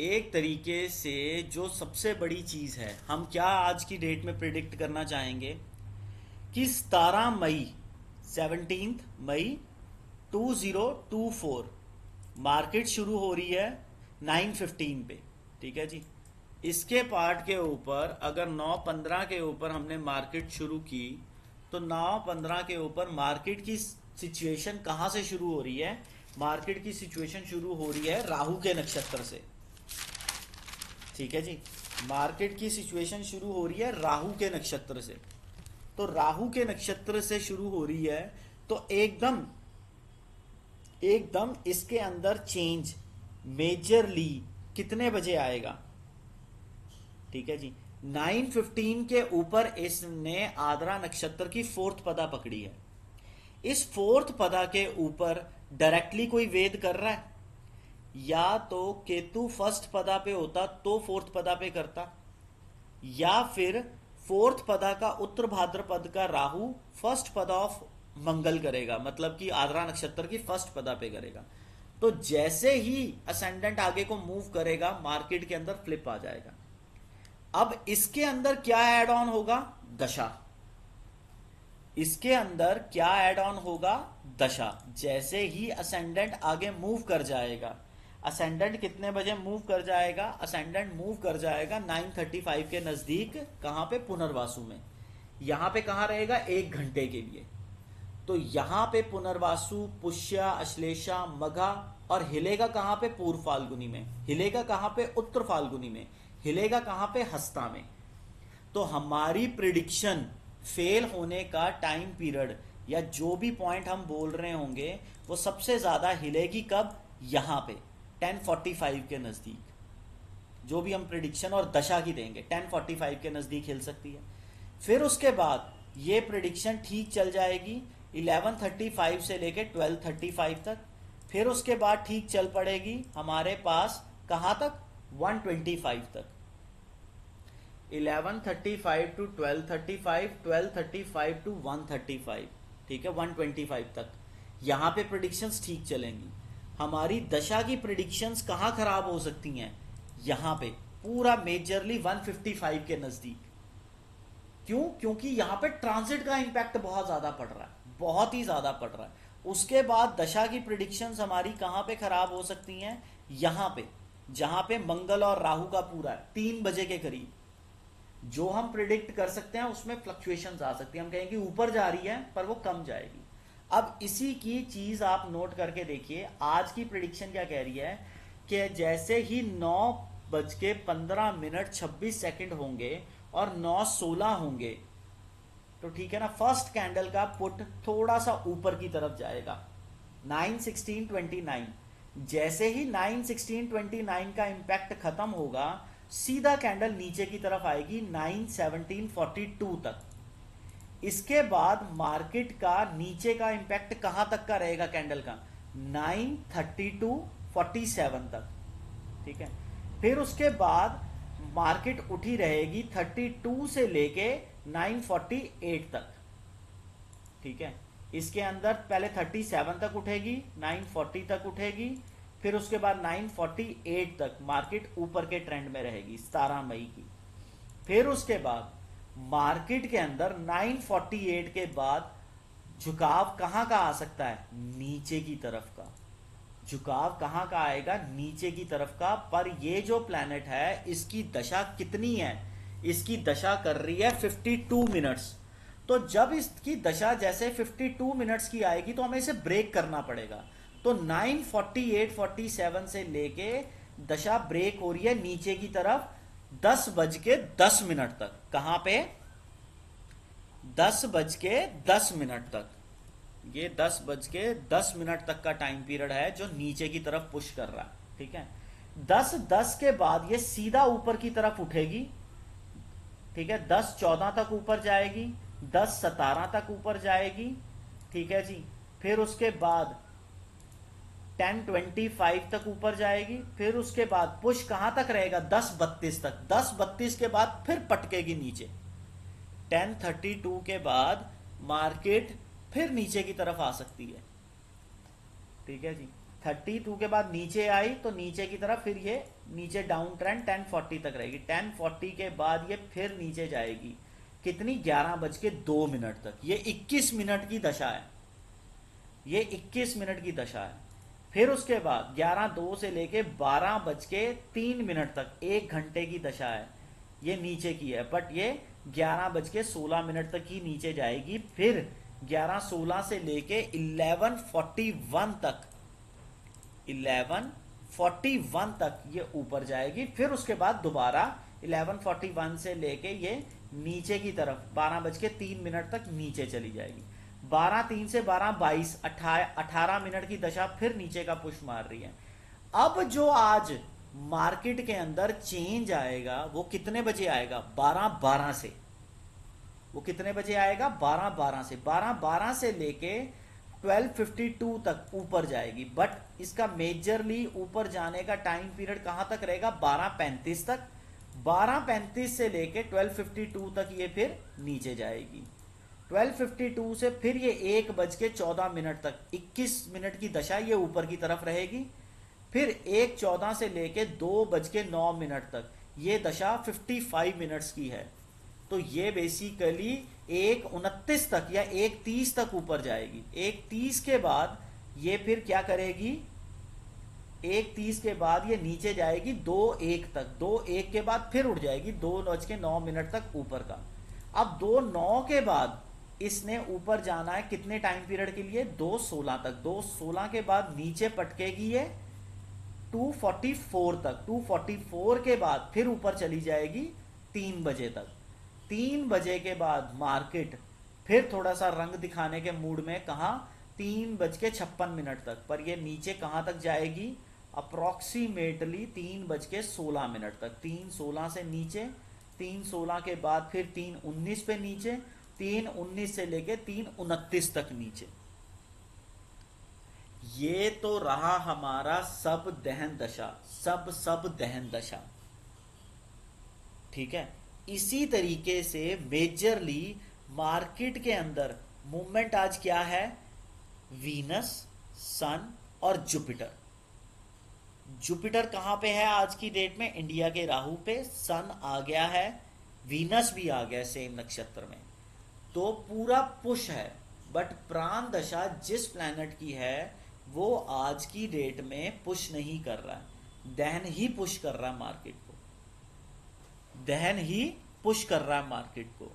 एक तरीके से जो सबसे बड़ी चीज है, हम क्या आज की डेट में प्रिडिक्ट करना चाहेंगे कि 17 मई, 17 मई 2024 मार्केट शुरू हो रही है 9:15 पे। ठीक है जी। इसके पार्ट के ऊपर अगर 9:15 के ऊपर हमने मार्केट शुरू की तो 9:15 के ऊपर मार्केट की सिचुएशन कहाँ से शुरू हो रही है? मार्केट की सिचुएशन शुरू हो रही है राहु के नक्षत्र से। ठीक है जी। मार्केट की सिचुएशन शुरू हो रही है राहु के नक्षत्र से। तो राहु के नक्षत्र से शुरू हो रही है तो एकदम एकदम इसके अंदर चेंज मेजरली कितने बजे आएगा? ठीक है जी। 9:15 के ऊपर इसने आद्रा नक्षत्र की फोर्थ पदा पकड़ी है। इस फोर्थ पदा के ऊपर डायरेक्टली कोई वेद कर रहा है, या तो केतु फर्स्ट पदा पे होता तो फोर्थ पदा पे करता, या फिर फोर्थ पदा का उत्तर भाद्रपद का राहु फर्स्ट पदा ऑफ मंगल करेगा, मतलब कि आद्रा नक्षत्र की फर्स्ट पदा पे करेगा। तो जैसे ही असेंडेंट आगे को मूव करेगा मार्केट के अंदर फ्लिप आ जाएगा। अब इसके अंदर क्या एड ऑन होगा? दशा। इसके अंदर क्या एड ऑन होगा? दशा। जैसे ही असेंडेंट आगे मूव कर जाएगा, असेंडेंट कितने बजे मूव कर जाएगा? असेंडेंट मूव कर जाएगा 9:35 के नजदीक। कहां पे? पुनर्वासु में। यहां पे कहां रहेगा? 1 घंटे के लिए। तो यहां पे पुनर्वासु, पुष्या, अश्लेषा, मघा, और हिलेगा कहां पे? पूर्व फाल्गुनी में। हिलेगा कहां पे? उत्तर फाल्गुनी में। हिलेगा कहां पे? हस्ता में। तो हमारी प्रिडिक्शन फेल होने का टाइम पीरियड या जो भी पॉइंट हम बोल रहे होंगे वो सबसे ज्यादा हिलेगी कब? यहां पे 10:45 के नजदीक। जो भी हम प्रिडिक्शन और दशा की देंगे 10:45 के नजदीक हिल सकती है। फिर उसके बाद ये प्रिडिक्शन ठीक चल जाएगी 11:35 से लेके 12:35 तक। फिर उसके बाद ठीक चल पड़ेगी हमारे पास कहां तक? 125 तक। 11:35 टू 12:35, 12:35 टू 135। ठीक है, 125 तक यहां पे प्रिडिक्शंस ठीक चलेंगी। हमारी दशा की प्रिडिक्शंस कहां खराब हो सकती हैं? यहां पे पूरा मेजरली 155 के नजदीक। क्यों? क्योंकि यहां पे ट्रांजिट का इंपैक्ट बहुत ज्यादा पड़ रहा है, बहुत ही ज्यादा पड़ रहा है। उसके बाद दशा की प्रिडिक्शंस हमारी कहां पे खराब हो सकती हैं? यहां पे, जहां पे मंगल और राहु का पूरा है 3 बजे के करीब। जो हम प्रिडिक्ट कर सकते हैं उसमें फ्लक्चुएशंस आ सकती है। हम कहेंगे ऊपर जा रही है पर वो कम जाएगी। अब इसी की चीज आप नोट करके देखिए, आज की प्रिडिक्शन क्या कह रही है कि जैसे ही 9:15 26 सेकंड होंगे और 9:16 होंगे तो ठीक है ना, फर्स्ट कैंडल का पुट थोड़ा सा ऊपर की तरफ जाएगा 9:16:29। जैसे ही 9:16:29 का इंपैक्ट खत्म होगा सीधा कैंडल नीचे की तरफ आएगी 9:17:42 तक। इसके बाद मार्केट का नीचे का इंपैक्ट कहां तक का रहेगा कैंडल का? 9:32:47 तक। ठीक है। फिर उसके बाद मार्केट उठी रहेगी 32 से लेके 9:48 तक। ठीक है। इसके अंदर पहले 37 तक उठेगी, 9:40 तक उठेगी, फिर उसके बाद 9:48 तक मार्केट ऊपर के ट्रेंड में रहेगी 17 मई की। फिर उसके बाद मार्केट के अंदर 9:48 के बाद झुकाव कहां का आ सकता है? नीचे की तरफ का। झुकाव कहां का आएगा? नीचे की तरफ का। पर ये जो प्लैनेट है इसकी दशा कितनी है? इसकी दशा कर रही है 52 मिनट्स। तो जब इसकी दशा जैसे 52 मिनट्स की आएगी तो हमें इसे ब्रेक करना पड़ेगा। तो 9:48:47 से लेके दशा ब्रेक हो रही है नीचे की तरफ 10:10 तक। कहां पे? 10:10 तक। ये 10:10 तक का टाइम पीरियड है जो नीचे की तरफ पुश कर रहा है। ठीक है। 10:10 के बाद ये सीधा ऊपर की तरफ उठेगी। ठीक है। 10:14 तक ऊपर जाएगी, 10:17 तक ऊपर जाएगी। ठीक है जी। फिर उसके बाद 10:25 तक ऊपर जाएगी। फिर उसके बाद पुश कहां तक रहेगा? 10:32 तक। 10:32 के बाद फिर पटकेगी नीचे। 10:32 के बाद मार्केट फिर नीचे की तरफ आ सकती है। ठीक है जी। 32 के बाद नीचे आई तो नीचे की तरफ फिर ये नीचे डाउन ट्रेंड 10:40 तक रहेगी। 10:40 के बाद ये फिर नीचे जाएगी कितनी, 11:02 तक। ये 21 मिनट की दशा है, ये 21 मिनट की दशा है। फिर उसके बाद 11:02 से लेके 12:03 तक 1 घंटे की दशा है, ये नीचे की है, बट ये 11:16 तक ही नीचे जाएगी। फिर 11:16 से लेके 11:41 तक, 11:41 तक ये ऊपर जाएगी। फिर उसके बाद दोबारा 11:41 से लेके ये नीचे की तरफ 12:03 तक नीचे चली जाएगी। 12:03 से 12:22 18 मिनट की दशा फिर नीचे का पुश मार रही है। अब जो आज मार्केट के अंदर चेंज आएगा वो कितने बजे आएगा, 12:12 से। वो कितने बजे आएगा, 12:12 से। 12:12 से लेके 12:52 तक ऊपर जाएगी, बट इसका मेजरली ऊपर जाने का टाइम पीरियड कहां तक रहेगा, 12:35 तक। 12:35 से लेके 12:52 तक ये फिर नीचे जाएगी। 12:52 से फिर ये 1:14 तक 21 मिनट की दशा ये ऊपर की तरफ रहेगी। फिर 1:14 से लेके 2:09 तक ये दशा 55 मिनट्स की है। तो ये बेसिकली 1:29 तक या 1:30 तक ऊपर जाएगी। 1:30 के बाद ये फिर क्या करेगी, 1:30 के बाद ये नीचे जाएगी 2:01 तक। 2:01 के बाद फिर उड़ जाएगी 2:09 तक ऊपर का। अब 2:09 के बाद इसने ऊपर जाना है कितने टाइम पीरियड के लिए, 2:16 तक। 2:16 के बाद नीचे पटकेगी ये 2:44 तक। 2:44 के बाद फिर ऊपर चली जाएगी 3 बजे तक। 3 बजे के बाद मार्केट फिर थोड़ा सा रंग दिखाने के मूड में, कहा 3:56 तक, पर ये नीचे कहां तक जाएगी, अप्रोक्सीमेटली 3:16 तक। 3:16 से नीचे, 3:16 के बाद फिर 3:19 पे नीचे, 3:19 से लेके 3:29 तक नीचे। ये तो रहा हमारा सब दहन दशा, सब दहन दशा, ठीक है। इसी तरीके से मेजरली मार्केट के अंदर मूवमेंट आज क्या है, वीनस, सन और जुपिटर। जुपिटर कहां पे है आज की डेट में, इंडिया के राहु पे। सन आ गया है, वीनस भी आ गया सेम नक्षत्र में। तो पूरा पुश है, बट प्राण दशा जिस प्लैनेट की है वो आज की डेट में पुश नहीं कर रहा है, दहन ही पुश कर रहा है मार्केट को, दहन ही पुश कर रहा है मार्केट को।